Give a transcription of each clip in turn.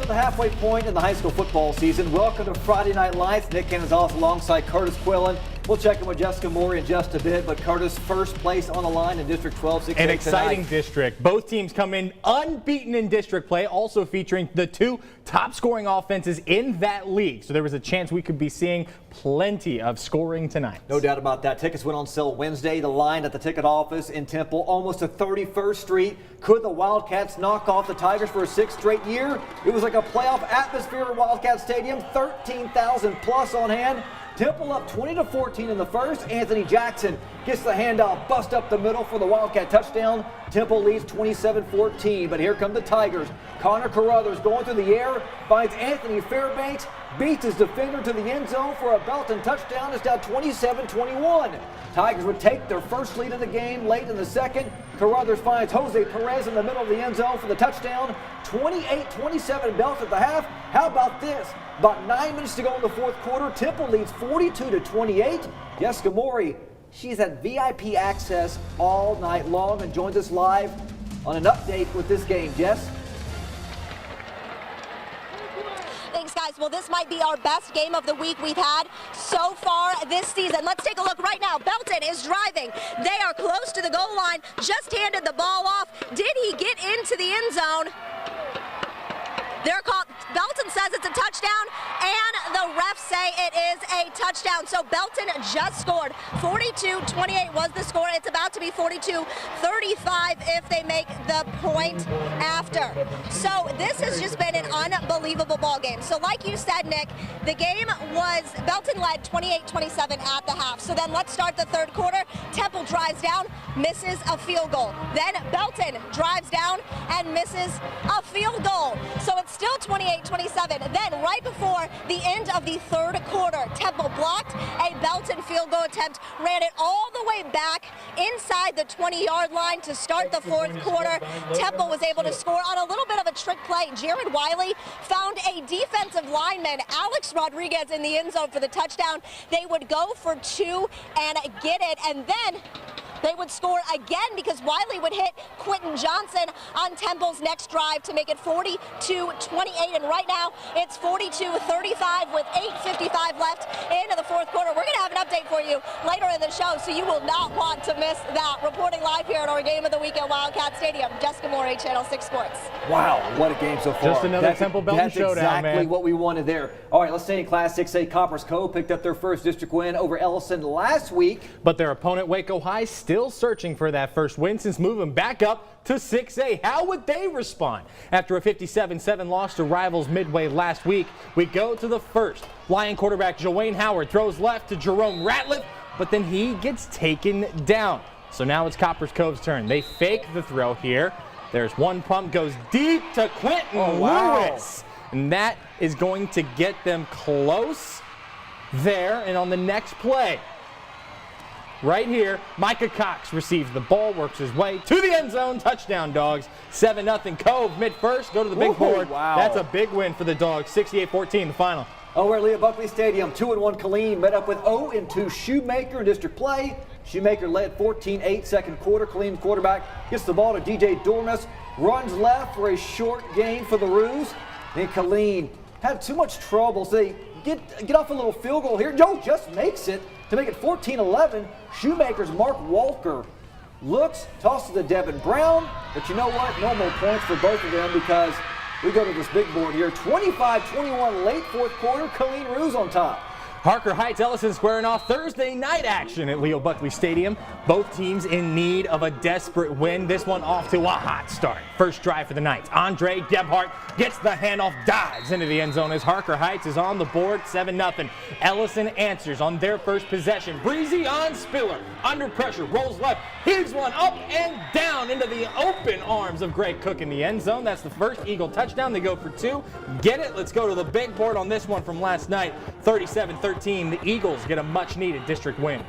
the halfway point in the high school football season. Welcome to Friday Night Lights. Nick Cannon's off alongside Curtis Quillen. We'll check in with Jessica Morey in just a bit, but Curtis, first place on the line in District 12, 6-8 An exciting tonight. district. Both teams come in unbeaten in district play, also featuring the two top scoring offenses in that league. So there was a chance we could be seeing plenty of scoring tonight. No doubt about that. Tickets went on sale Wednesday. The line at the ticket office in Temple, almost to 31st Street. Could the Wildcats knock off the Tigers for a sixth straight year? It was like a playoff atmosphere at Wildcat Stadium. 13,000 plus on hand. Temple up 20-14 in the first. Anthony Jackson gets the handoff, bust up the middle for the Wildcat touchdown. Temple leads 27-14, but here come the Tigers. Connor Carruthers going through the air, finds Anthony Fairbanks, beats his defender to the end zone for a Belton touchdown. It's now 27-21. Tigers would take their first lead of the game late in the second. Carruthers finds Jose Perez in the middle of the end zone for the touchdown. 28-27 Belton at the half. How about this? About 9 minutes to go in the fourth quarter. Temple leads 42-28. Jessica Morey, she's had VIP access all night long and joins us live on an update with this game. Jess? Thanks, guys. Well, this might be our best game of the week we've had so far this season. Let's take a look right now. Belton is driving. They are close to the goal line. Just handed the ball off. Did he get into the end zone? They're called. Belton says it's a touchdown, and the refs say it is a touchdown. So Belton just scored. 42-28 was the score. It's about to be 42-35 if they make the point after. So this has just been an unbelievable ball game. So like you said, Nick, the game was Belton led 28-27 at the half. So then let's start the third quarter. Temple drives down, misses a field goal. Then Belton drives down and misses a field goal. So it's still 28-27. Then right before the end of the third quarter, Temple blocked a Belton field goal attempt, ran it all the way back inside the 20-yard line to start the fourth quarter. Temple was able to score on a little bit of a trick play. Jared Wiley found a defensive lineman, Alex Rodriguez, in the end zone for the touchdown. They would go for two and get it, and then they would score again because Wiley would hit Quentin Johnson on Temple's next drive to make it 42-28. And right now it's 42-35 with 8:55 left into the fourth quarter. We're going to have an update for you later in the show, so you will not want to miss that. Reporting live here at our game of the week at Wildcat Stadium, Jessica Morey, Channel 6 Sports. Wow, what a game so far. Just another Temple Belton showdown, man. That's exactly what we wanted there. All right, let's stay in Class 6A. Coppers Cove picked up their first district win over Ellison last week. But their opponent, Waco High, still searching for that first win since moving back up to 6A. How would they respond? After a 57-7 loss to rivals Midway last week, we go to the first. Lion quarterback Joanne Howard throws left to Jerome Ratliff, but then he gets taken down. So now it's Coppers Cove's turn. They fake the throw here. There's one pump, goes deep to Quentin Lewis. And that is going to get them close there. And on the next play, right here, Micah Cox receives the ball, works his way to the end zone. Touchdown, Dogs. 7-0 Cove mid-first. Go to the big board. Wow. That's a big win for the Dogs. 68-14 the final. Over at Leah Buckley Stadium, 2-1 Killeen met up with 0-2 Shoemaker in district play. Shoemaker led 14-8 second quarter. Killeen's quarterback gets the ball to DJ Dormus, runs left for a short gain for the Roos. And Killeen had too much trouble, so they get off a little field goal here. Joe just makes it to make it 14-11. Shoemaker's Mark Walker looks, tosses to Devin Brown, but you know what? No more points for both of them because we go to this big board here. 25-21 late fourth quarter. Killeen Roos on top. Harker Heights Ellison squaring off Thursday night action at Leo Buckley Stadium. Both teams in need of a desperate win. This one off to a hot start. First drive for the Knights. Andre Gebhardt gets the handoff, dives into the end zone as Harker Heights is on the board, 7-0. Ellison answers on their first possession. Breezy on Spiller. Under pressure, rolls left, heaves one up and down into the open arms of Greg Cook in the end zone. That's the first Eagle touchdown. They go for two. Get it? Let's go to the big board on this one from last night. 37-13. The Eagles get a much-needed district win.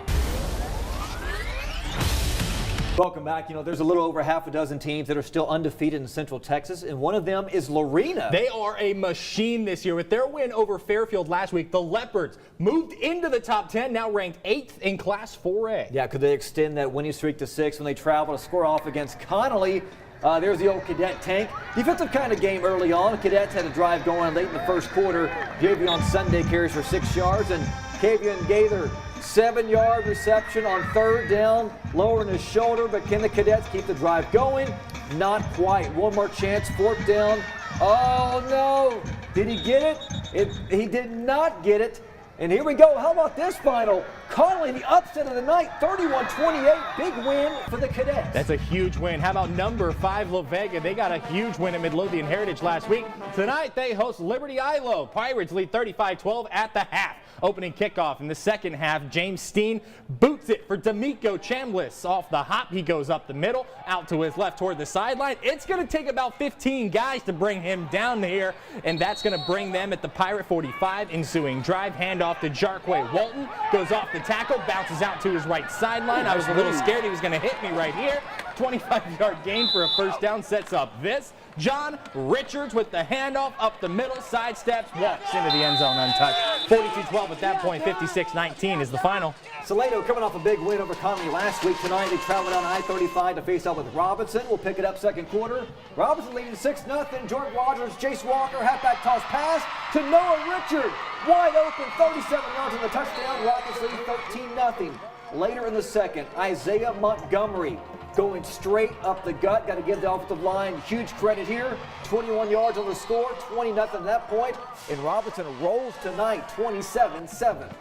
Welcome back. You know, there's a little over half a dozen teams that are still undefeated in Central Texas, and one of them is Lorena. They are a machine this year. With their win over Fairfield last week, the Leopards moved into the top 10, now ranked 8th in Class 4A. Yeah, could they extend that winning streak to 6 when they travel to score off against Connolly? There's the old Cadet tank. Defensive kind of game early on. Cadets had a drive going late in the first quarter. Javion Sunday carries for 6 yards, and Kavion Gaither 7-yard reception on 3rd down, lowering his shoulder, but can the Cadets keep the drive going? Not quite. One more chance, 4th down. Oh no! Did he get it? He did not get it. And here we go. How about this final? Connolly, the upset of the night, 31-28. Big win for the Cadets. That's a huge win. How about number 5, La Vega? They got a huge win at Midlothian Heritage last week. Tonight, they host Liberty Ilo. Pirates lead 35-12 at the half. Opening kickoff in the second half, James Steen boots it for D'Amico Chambliss. Off the hop, he goes up the middle, out to his left toward the sideline. It's going to take about 15 guys to bring him down here, and that's going to bring them at the Pirate 45. Ensuing drive, handoff to Jarquay Walton. Goes off the tackle, bounces out to his right sideline. I was a little scared he was going to hit me right here. 25-yard gain for a 1st down, sets up this. John Richards with the handoff up the middle, sidesteps, walks into the end zone untouched. 42-12 at that point, 56-19 is the final. Salado coming off a big win over Connolly last week. Tonight they travel down I-35 to face off with Robinson. We'll pick it up second quarter. Robinson leading 6-0. Jordan Rogers, Jace Walker, halfback toss pass to Noah Richard. Wide open, 37 yards on the touchdown. Rockets lead 13-0. Later in the second, Isaiah Montgomery going straight up the gut. Got to give the offensive line huge credit here. 21 yards on the score, 20-0 at that point. And Robinson rolls tonight, 27-7.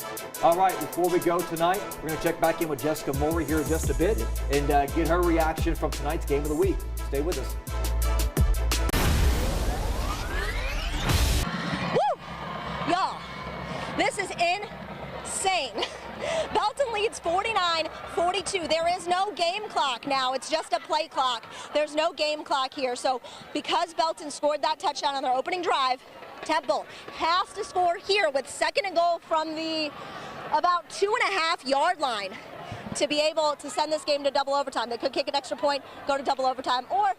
All right, before we go tonight, we're going to check back in with Jessica Maury here in just a bit and get her reaction from tonight's game of the week. Stay with us. Woo! Y'all, this is insane. Belton leads 49-42. There is no game clock now. It's just a play clock. There's no game clock here. So because Belton scored that touchdown on their opening drive, Temple has to score here with 2nd and goal from the about 2.5-yard line to be able to send this game to double overtime. They could kick an extra point, go to double overtime, or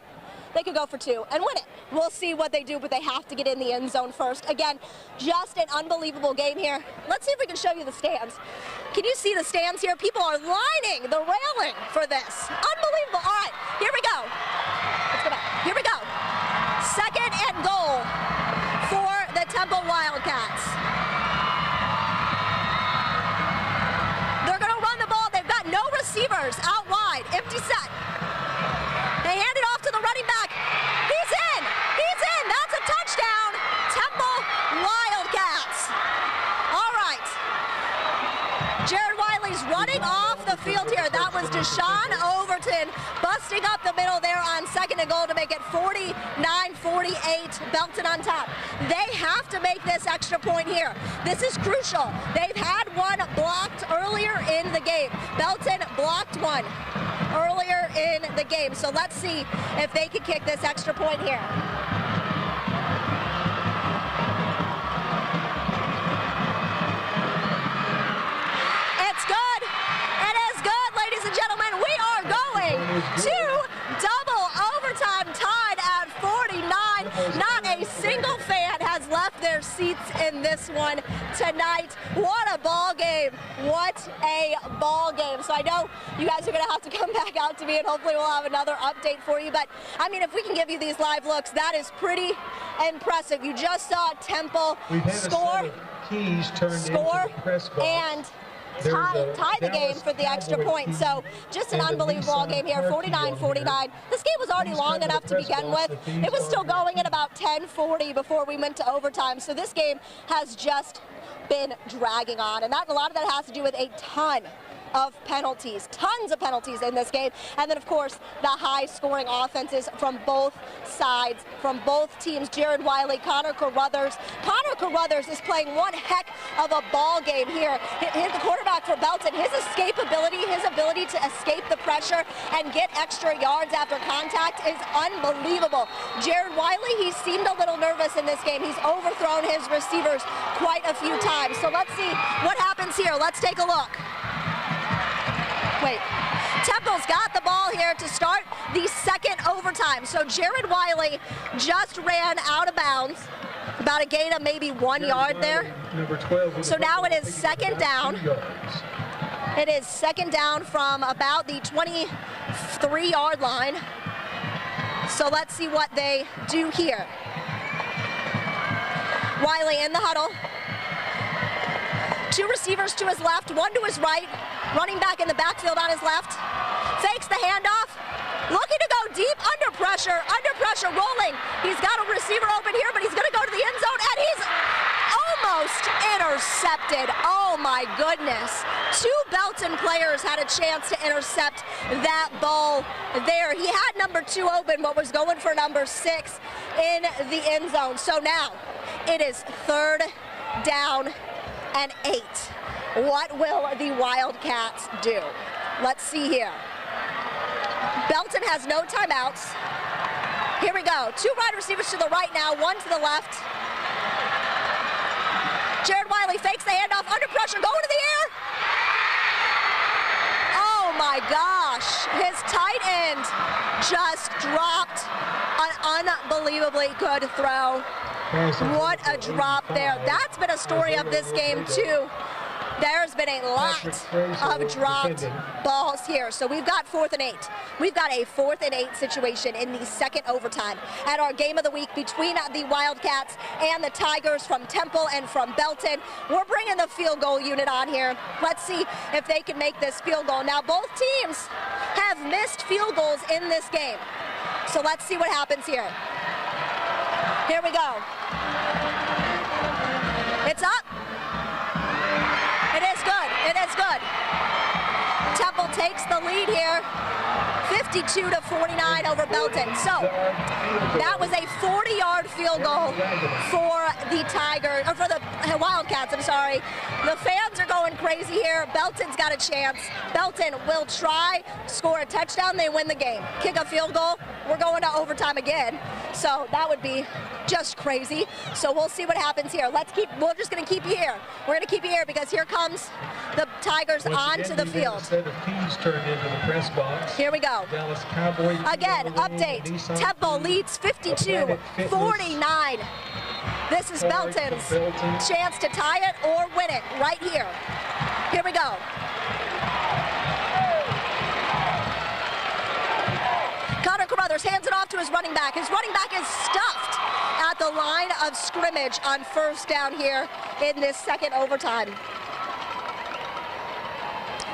they could go for 2 and win it. We'll see what they do, but they have to get in the end zone first. Again, just an unbelievable game here. Let's see if we can show you the stands. Can you see the stands here? People are lining the railing for this. Unbelievable. All right, here we go. Let's go back. Here we go. 2nd and goal for the Temple Wildcats. They're going to run the ball. They've got no receivers out wide. Empty set. They hand it off to the running back. He's in. He's in. That's a touchdown. Temple Wildcats. All right. Jared Wiley's running off the field here. That was Deshaun Overton busting up the middle there on 2nd and goal to make it 49-48. Belton on top. They have to make this extra point here. This is crucial. They've had one blocked earlier in the game. Belton blocked one earlier in the game. So let's see if they can kick this extra point here. It's good. It is good, ladies and gentlemen. We are going to double overtime, tied at 49. Not a single fan has left their seats in this one tonight. What a ball game. What a ball game. So I know you guys are going to have to come back out to me, and hopefully we'll have another update for you. But, I mean, if we can give you these live looks, that is pretty impressive. You just saw Temple score, and tie the game for the extra point. So just an unbelievable ball game here, 49-49. This game was already long enough to begin with. It was still going at about 10:40 before we went to overtime. So this game has just been dragging on, and a lot of that has to do with a ton of penalties, tons of penalties in this game. And then, of course, the high-scoring offenses from both sides, from both teams. Jared Wiley, Connor Carruthers. Connor Carruthers is playing one heck of a ball game here. He's the quarterback for Belton. His escapability, his ability to escape the pressure and get extra yards after contact is unbelievable. Jared Wiley, he seemed a little nervous in this game. He's overthrown his receivers quite a few times. So let's see what happens here. Let's take a look. Wait, Temple's got the ball here to start the second overtime. So Jared Wiley just ran out of bounds, about a gain of maybe 1 yard there. So now it is second down. It is second down from about the 23-yard line. So let's see what they do here. Wiley in the huddle. Two receivers to his left, one to his right. Running back in the backfield on his left. Fakes the handoff. Looking to go deep, under pressure, rolling. He's got a receiver open here, but he's going to go to the end zone, and he's almost intercepted. Oh my goodness. Two Belton players had a chance to intercept that ball there. He had number 2 open, but was going for number 6 in the end zone. So now it is 3rd down and 8. What will the Wildcats do? Let's see here. Belton has no timeouts. Here we go. 2 wide receivers to the right now, 1 to the left. Jared Wiley fakes the handoff, under pressure, going to the air. Oh my gosh, his tight end just dropped an unbelievably good throw. What a drop there. That's been a story of this game too. There's been a lot of dropped balls here. So we've got 4th and 8. We've got a 4th and 8 situation in the second overtime at our game of the week between the Wildcats and the Tigers from Temple and from Belton. We're bringing the field goal unit on here. Let's see if they can make this field goal. Now both teams have missed field goals in this game. So let's see what happens here. Here we go. It's up. It is good. It is good. Temple takes the lead here, 52-49 over Belton. So that was a 40-yard field goal for the Tigers, or for the Wildcats, I'm sorry. The fans are going crazy here. Belton's got a chance. Belton will try, score a touchdown, they win the game. Kick a field goal, we're going to overtime again. So that would be just crazy. So we'll see what happens here. We're just going to keep you here. We're going to keep you here because here comes the Tigers onto the field. Here we go. Again, update. Temple leads 52-49. This is Belton's chance to tie it or win it right here. Here we go. Connor Carruthers hands it off to his running back. His running back is stuffed at the line of scrimmage on 1st down here in this second overtime.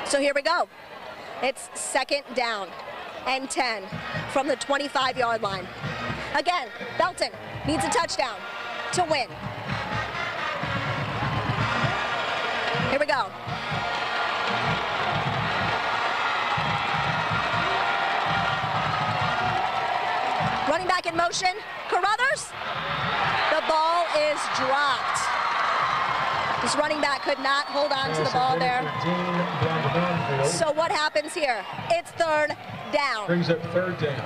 So here we go. It's 2nd down and 10 from the 25-yard line. Again, Belton needs a touchdown to win. Here we go. Running back in motion, Carruthers. The ball is dropped. This running back could not hold on to the ball there. So what happens here? It's 3rd down. Brings up 3rd down.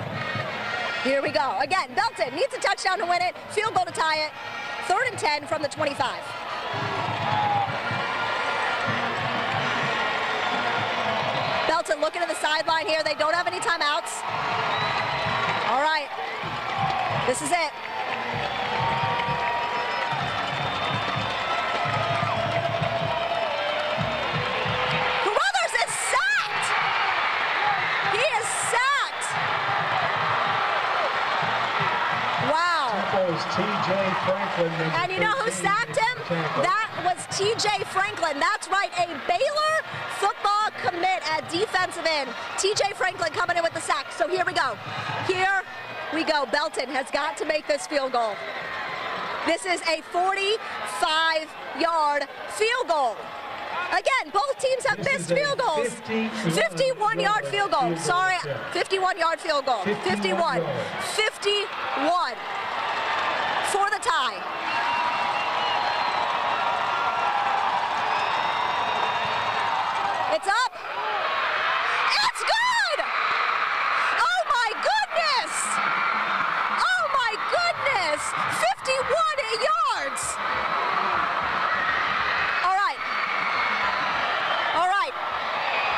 Here we go. Again, Belton needs a touchdown to win it. Field goal to tie it. 3rd and 10 from the 25. Belton looking to the sideline here. They don't have any timeouts. All right. This is it. Carruthers is sacked. He is sacked. Wow. TJ Franklin. And you know who sacked him? That was TJ Franklin. That's right, a Baylor football commit at defensive end. TJ Franklin coming in with the sack. So here we go. Here we go. Belton has got to make this field goal. This is a 45-yard field goal. Again, both teams have missed field goals. 51-yard field goal. Sorry, 51-yard field goal. 51. 51 for the tie. It's up. It's good! Oh my goodness! Oh my goodness! 51 yards! All right. All right.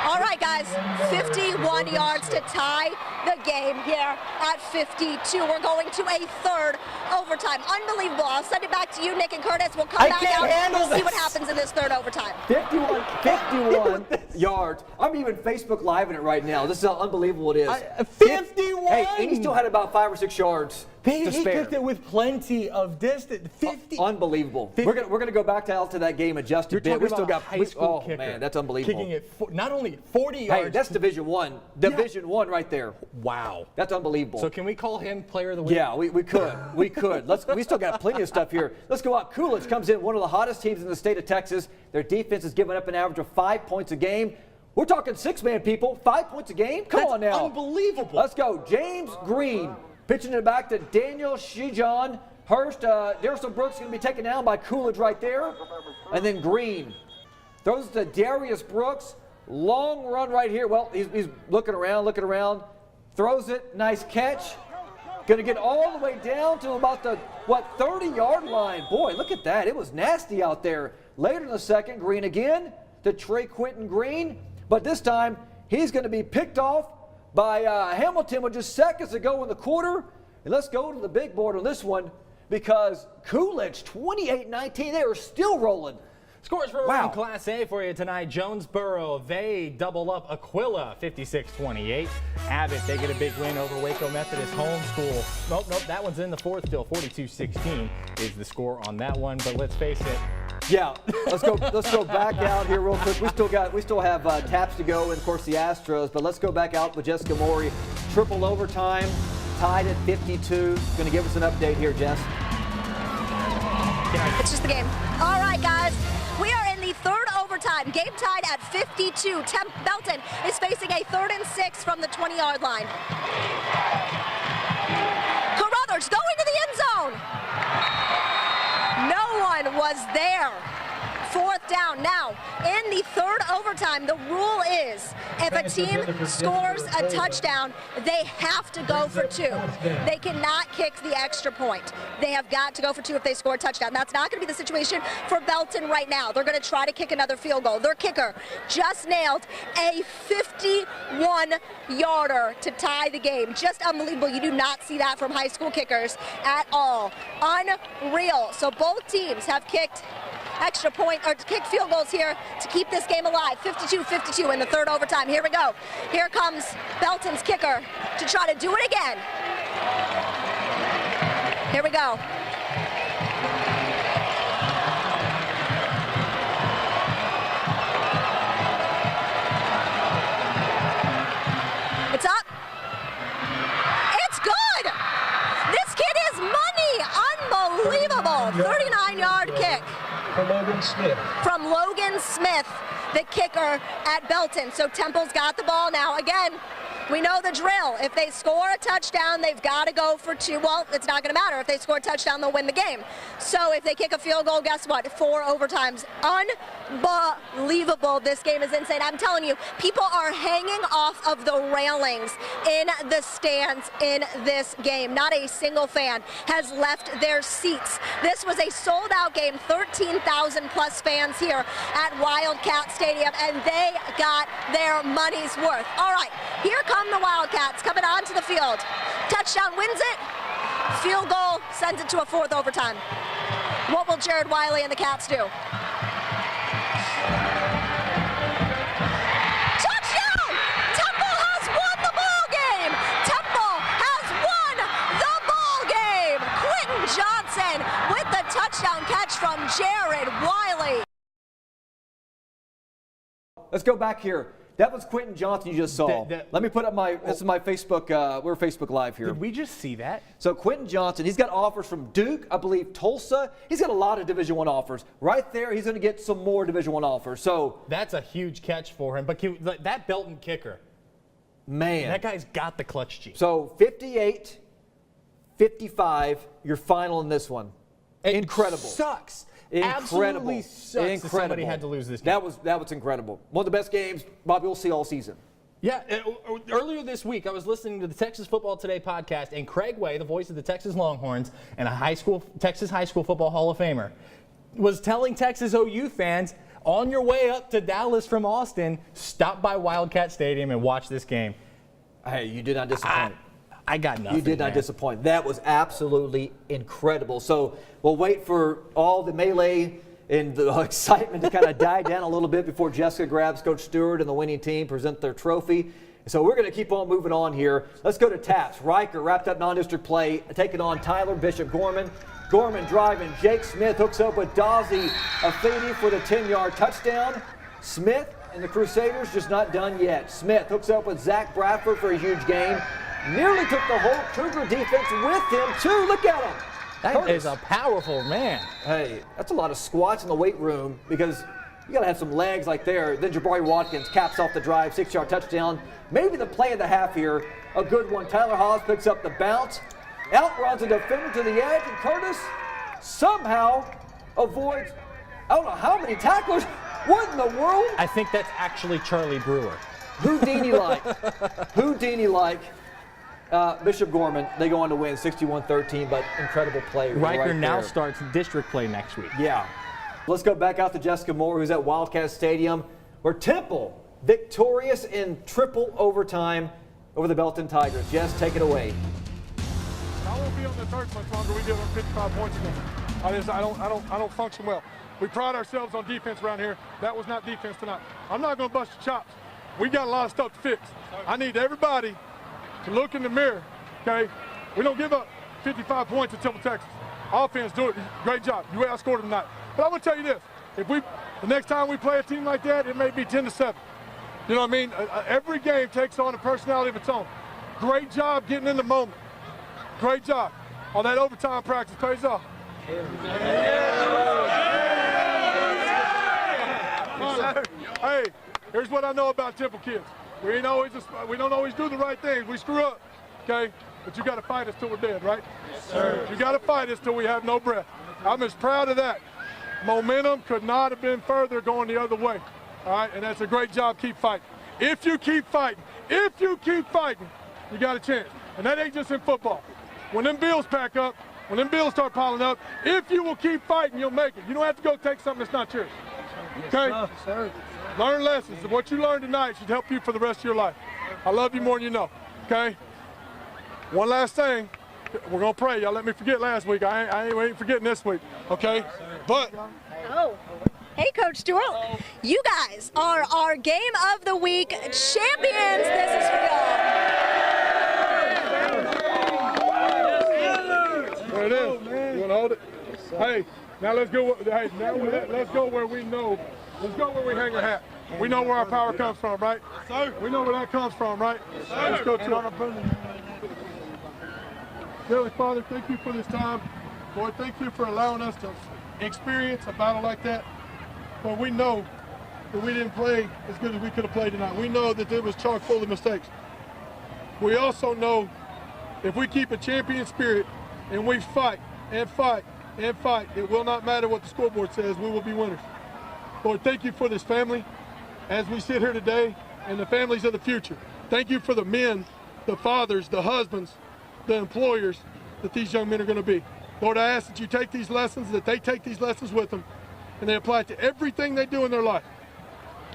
All right, guys. 51 yards to tie the game here at 52. We're going to a third overtime. Unbelievable. I'll send it back to you, Nick and Curtis. We'll come back out and we'll see what happens in this third overtime. 51 yards. I'm even Facebook Living it right now. This is how unbelievable it is. 51! Hey, and he still had about 5 or 6 yards to spare. He kicked it with plenty of distance. 50. Unbelievable. We're gonna go back to that game in just a bit. We still got high school kicker. Man, that's unbelievable. Kicking it not only 40 yards. Hey, that's Division One. Division One right there. Wow. That's unbelievable. So can we call him Player of the Week? Yeah, we could. We could. We still got plenty of stuff here. Let's go out. Coolidge comes in, one of the hottest teams in the state of Texas. Their defense is giving up an average of 5 points a game. We're talking 6-man people. 5 points a game? Come on now. Unbelievable. Let's go. James Green pitching it back to Daniel Shijon. Hurst, Darrison Brooks going to be taken down by Coolidge right there. And then Green throws it to Darius Brooks. Long run right here. Well, he's looking around. Throws it. Nice catch. Going to get all the way down to about the, 30-yard line. Boy, look at that. It was nasty out there. Later in the second, Green again to Trey Quentin Green. But this time, he's going to be picked off by Hamilton with just seconds to go in the quarter. And let's go to the big board on this one because Coolidge, 28-19, they are still rolling. Scores for around Class A for you tonight. Jonesboro, they double up Aquila, 56-28. Abbott, they get a big win over Waco Methodist Home School. Nope, that one's in the fourth still. 42-16 is the score on that one. But let's face it. Yeah, let's go back out here real quick. We still have taps to go, and of course the Astros. But let's go back out with Jessica Maury. Triple overtime, tied at 52. Going to give us an update here, Jess. It's just the game. All right, guys. We are in the third overtime. Game tied at 52. Belton is facing a 3rd and 6 from the 20-yard line. Carruthers going to the end zone. No one was there. 4th down. Now, in the third overtime, the rule is if a team scores a touchdown, they have to go for 2. They cannot kick the extra point. They have got to go for 2 if they score a touchdown. That's not going to be the situation for Belton right now. They're going to try to kick another field goal. Their kicker just nailed a 51-yarder to tie the game. Just unbelievable. You do not see that from high school kickers at all. Unreal. So both teams have kicked extra point or to kick field goals here to keep this game alive. 52-52 in the third overtime. Here we go. Here comes Belton's kicker to try to do it again. Here we go. It's up. It's good. This kid is money. Unbelievable. 39-yard kick. From Logan Smith, the kicker at Belton. So Temple's got the ball now. Again, we know the drill. If they score a touchdown, they've got to go for 2. Well, it's not going to matter. If they score a touchdown, they'll win the game. So if they kick a field goal, guess what? 4 overtimes. Unbelievable. This game is insane. I'm telling you, people are hanging off of the railings in the stands in this game. Not a single fan has left their seats. This was a sold-out game. 13,000 plus fans here at Wildcat Stadium, and they got their money's worth. All right, here come the Wildcats coming onto the field. Touchdown wins it. Field goal sends it to a 4th overtime. What will Jared Wiley and the Cats do? Touchdown! Temple has won the ball game. Temple has won the ball game. Quentin Johnson with the touchdown catch from Jared Wiley. Let's go back here. That was Quentin Johnson you just saw. Let me put up this is my Facebook, we're Facebook Live here. Did we just see that? So Quentin Johnson, he's got offers from Duke, I believe Tulsa. He's got a lot of Division I offers. Right there, he's going to get some more Division I offers. So that's a huge catch for him. But that Belton kicker, man, that guy's got the clutch G. So 58-55, your final in this one. Incredible. Sucks. Incredible. Absolutely sucks. Incredible. Somebody had to lose this game. That was incredible. One of the best games Bobby will see all season. Yeah, earlier this week, I was listening to the Texas Football Today podcast, and Craig Way, the voice of the Texas Longhorns and a Texas High School Football Hall of Famer, was telling Texas OU fans, on your way up to Dallas from Austin, stop by Wildcat Stadium and watch this game. Hey, you did not disappoint. I got nothing. You did not disappoint. That was absolutely incredible. So we'll wait for all the melee and the excitement to kind of die down a little bit before Jessica grabs Coach Stewart and the winning team present their trophy. So we're going to keep on moving on here. Let's go to Taps. Riker wrapped up non-district play, taking on Tyler Bishop Gorman. Gorman driving. Jake Smith hooks up with Dazzy Afidi for the 10-yard touchdown. Smith and the Crusaders just not done yet. Smith hooks up with Zach Bradford for a huge gain. Nearly took the whole Cougar defense with him, too. Look at him. That is a powerful man. Hey, that's a lot of squats in the weight room because you got to have some legs like there. Then Jabari Watkins caps off the drive, 6-yard touchdown. Maybe the play of the half here, a good one. Tyler Haas picks up the bounce, outruns a defender to the edge, and Curtis somehow avoids, I don't know how many tacklers. What in the world? I think that's actually Charlie Brewer. Houdini-like. Houdini-like. Bishop Gorman, they go on to win 61-13, but incredible play. Riker now starts district play next week. Yeah. Let's go back out to Jessica Moore, who's at Wildcat Stadium, where Temple victorious in triple overtime over the Belton Tigers. Jess, take it away. I won't be on the third much longer. We give them 55 points again. I don't function well. We pride ourselves on defense around here. That was not defense tonight. I'm not going to bust your chops. We got a lot of stuff to fix. I need everybody to look in the mirror, okay? We don't give up 55 points at Temple, Texas. Offense, do it. Great job. You outscored them tonight. But I'm going to tell you this. The next time we play a team like that, it may be 10-7. You know what I mean? Every game takes on a personality of its own. Great job getting in the moment. Great job. All that overtime practice pays off. Hey, here's what I know about Temple kids. We don't always do the right things. We screw up, okay? But you got to fight us till we're dead, right? Yes, sir. You got to fight us till we have no breath. I'm as proud of that. Momentum could not have been further going the other way. All right, and that's a great job. Keep fighting. If you keep fighting, you got a chance. And that ain't just in football. When them bills pack up, when them bills start piling up, if you will keep fighting, you'll make it. You don't have to go take something that's not yours. Okay? Yes, sir. Learn lessons. What you learned tonight should help you for the rest of your life. I love you more than you know. Okay? One last thing. We're going to pray. Y'all let me forget last week. I ain't forgetting this week. Okay? But. Oh. Hey, Coach Stewart. You guys are our Game of the Week champions. This is for y'all. There it is. You want to hold it? Hey, now let's go. Hey, now let's go where we know. Let's go where we hang our hat. We know where our power comes from, right? Sir. We know where that comes from, right? Let's go to it. Heavenly Father, thank you for this time. Lord, thank you for allowing us to experience a battle like that. But we know that we didn't play as good as we could have played tonight. We know that it was chock full of mistakes. We also know if we keep a champion spirit and we fight and fight and fight, it will not matter what the scoreboard says, we will be winners. Lord, thank you for this family as we sit here today and the families of the future. Thank you for the men, the fathers, the husbands, the employers that these young men are going to be. Lord, I ask that you take these lessons, that they take these lessons with them, and they apply it to everything they do in their life.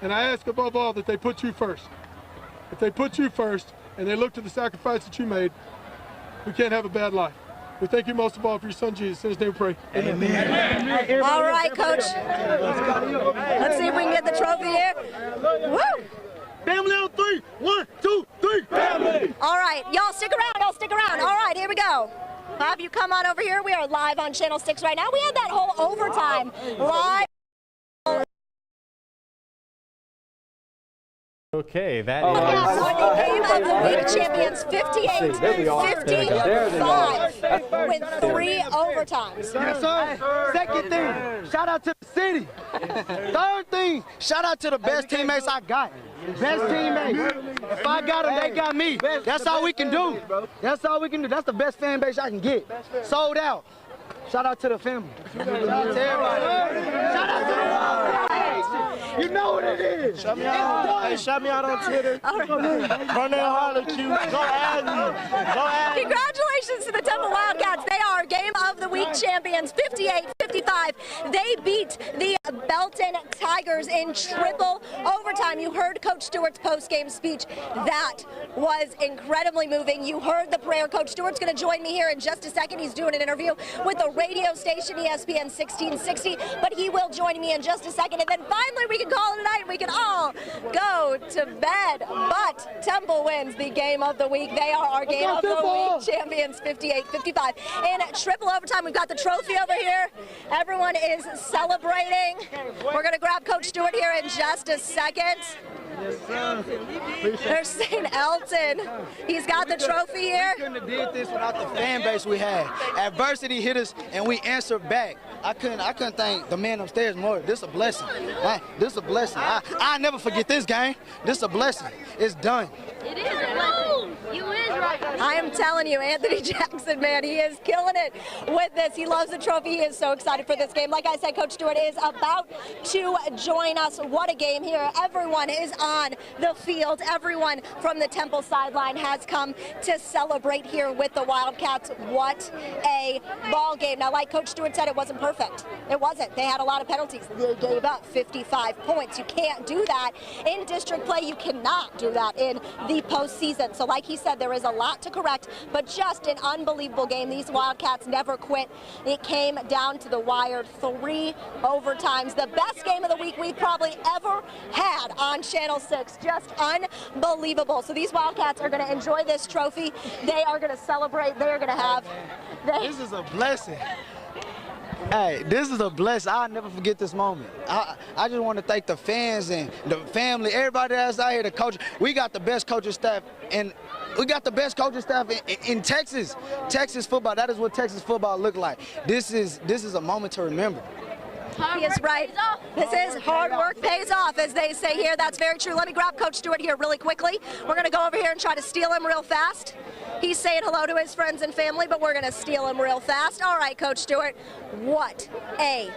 And I ask above all that they put you first. If they put you first and they look to the sacrifice that you made, we can't have a bad life. We thank you most of all for your son Jesus. In his name we pray. Amen. All right, Coach. Let's see if we can get the trophy here. Woo! Family on three. 1, 2, 3. Family. All right, y'all stick around. All right, here we go. Have you come on over here? We are live on Channel 6 right now. We had that whole overtime live. Okay, that Game of the Week champions, 58-55 with 3 overtimes. Yes, sir. Second thing, shout out to the city. Third thing, shout out to the best teammates I got. Best teammates. If I got them, they got me. That's all we can do. That's all we can do. That's the best fan base I can get. Sold out. Shout out to the family. Shout out to everybody. Shout out to the you know what it is. Shout me out. Hey, shout me out on Twitter. Run that holler Q. Go add me. Go add me. Congratulations to the Temple Wildcats. They are Game of the Week champions, 58-55. 55. They beat the Belton Tigers in triple overtime. You heard Coach Stewart's post-game speech. That was incredibly moving. You heard the prayer. Coach Stewart's going to join me here in just a second. He's doing an interview with the radio station ESPN 1660, but he will join me in just a second. And then finally we can call it a night and we can all go to bed. But Temple wins the game of the week. They are our game of the week champions, 58-55. In triple overtime, we've got the trophy over here. Everyone is celebrating. We're going to grab Coach Stewart here in just a second. There's St. Elton. He's got the trophy here. We couldn't have did this without the fan base we had. Adversity hit us, and we answered back. I couldn't thank the man upstairs more. This is a blessing. This is a blessing. I never forget this game. This is a blessing. It's done. It is a blessing. You is right. I am telling you, Anthony Jackson, man, he is killing it with this. He loves the trophy. He is so excited for this game. Like I said, Coach Stewart is about to join us. What a game here. Everyone is on the field. Everyone from the Temple sideline has come to celebrate here with the Wildcats. What a ball game. Now, like Coach Stewart said, it wasn't perfect. It wasn't. They had a lot of penalties. They gave up 55 points. You can't do that in district play. You cannot do that in the postseason. So like he said, there is a lot to correct, but just an unbelievable game. These Wildcats never quit. It came down to the wire, 3 overtimes. The best game of the week we've probably ever had on Channel 6. Just unbelievable. So these Wildcats are going to enjoy this trophy. They are going to celebrate. They're going to have... This is a blessing. Hey, this is a blessing. I'll never forget this moment. I just want to thank the fans and the family, everybody that's out here, the coach. We got the best coaching staff, and we got the best coaching staff in Texas. Texas football, that is what Texas football look like. This is a moment to remember. He is right. This is hard work pays off, as they say here. That's very true. Let me grab Coach Stewart here really quickly. We're going to go over here and try to steal him real fast. He's saying hello to his friends and family, but we're going to steal him real fast. All right, Coach Stewart, what a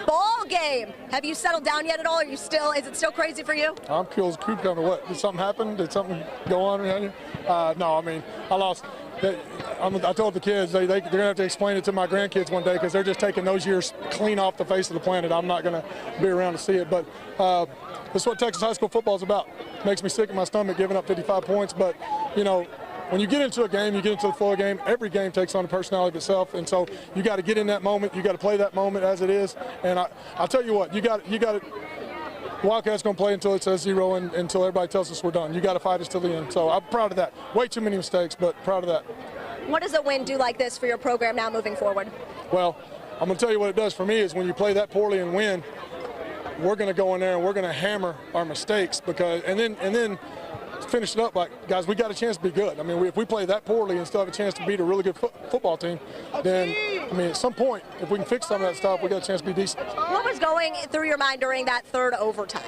ball game. Have you settled down yet at all? Is it still crazy for you? I'm cool as a cucumber. What? Did something happen? Did something go on around here? No, I mean, I lost. I told the kids they're going to have to explain it to my grandkids one day because they're just taking those years clean off the face of the planet. I'm not going to be around to see it. But that's what Texas high school football is about. It makes me sick in my stomach giving up 55 points. But, you know, when you get into a game, you get into the flow of the game, every game takes on a personality of itself. And so you got to get in that moment. You got to play that moment as it is. And I'll tell you what, you got to. Wildcats going to play until it says 0 and until everybody tells us we're done. You got to fight us till the end. So I'm proud of that. Way too many mistakes, but proud of that. What does a win do like this for your program now moving forward? Well, I'm going to tell you what it does for me is when you play that poorly and win, we're going to go in there and we're going to hammer our mistakes and then finish it up like, guys, we got a chance to be good. I mean, if we play that poorly and still have a chance to beat a really good football team, then, I mean, at some point, if we can fix some of that stuff, we got a chance to be decent. What was going through your mind during that third overtime?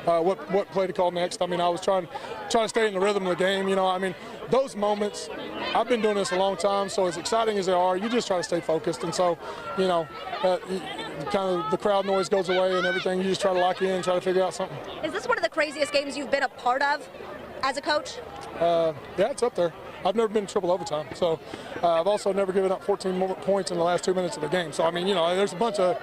What play to call next? I mean, I was trying to stay in the rhythm of the game. You know, I mean, those moments, I've been doing this a long time, so as exciting as they are, you just try to stay focused. And so, you know, kind of the crowd noise goes away and everything. You just try to lock in, try to figure out something. Is this one of the craziest games you've been a part of as a coach? Yeah, it's up there. I've never been in triple overtime, so I've also never given up 14 more points in the last 2 minutes of the game. So I mean, you know, there's a bunch of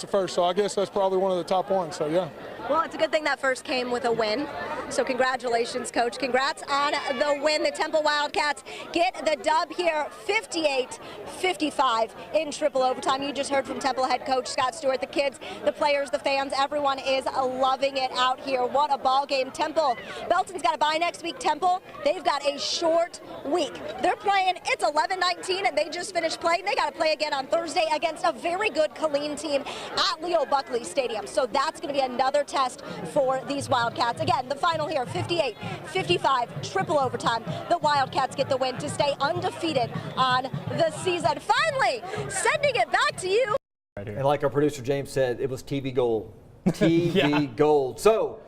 firsts. So I guess that's probably one of the top ones. So yeah. Well, it's a good thing that first came with a win. So congratulations, Coach. Congrats on the win. The Temple Wildcats get the dub here, 58-55 in triple overtime. You just heard from Temple head coach Scott Stewart. The kids, the players, the fans, everyone is loving it out here. What a ball game. Temple, Belton's got a bye next week. Temple, they've got a short week. They're playing, it's 11-19, and they just finished playing. They got to play again on Thursday against a very good Killeen team at Leo Buckley Stadium. So that's going to be another test for these Wildcats. Again, the final here, 58-55, triple overtime. The Wildcats get the win to stay undefeated on the season. Finally, sending it back to you. And like our producer James said, it was TV gold. TV gold. So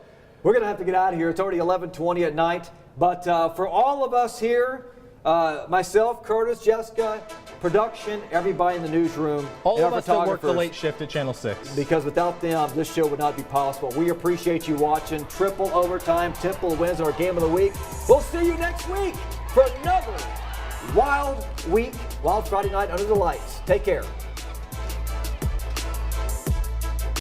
we're going to have to get out of here. It's already 11:20 at night. But for all of us here, myself, Curtis, Jessica, production, everybody in the newsroom, all of us that work the late shift at Channel 6. Because without them, this show would not be possible. We appreciate you watching. Triple overtime. Temple wins our game of the week. We'll see you next week for another Wild Week, Wild Friday night under the lights. Take care.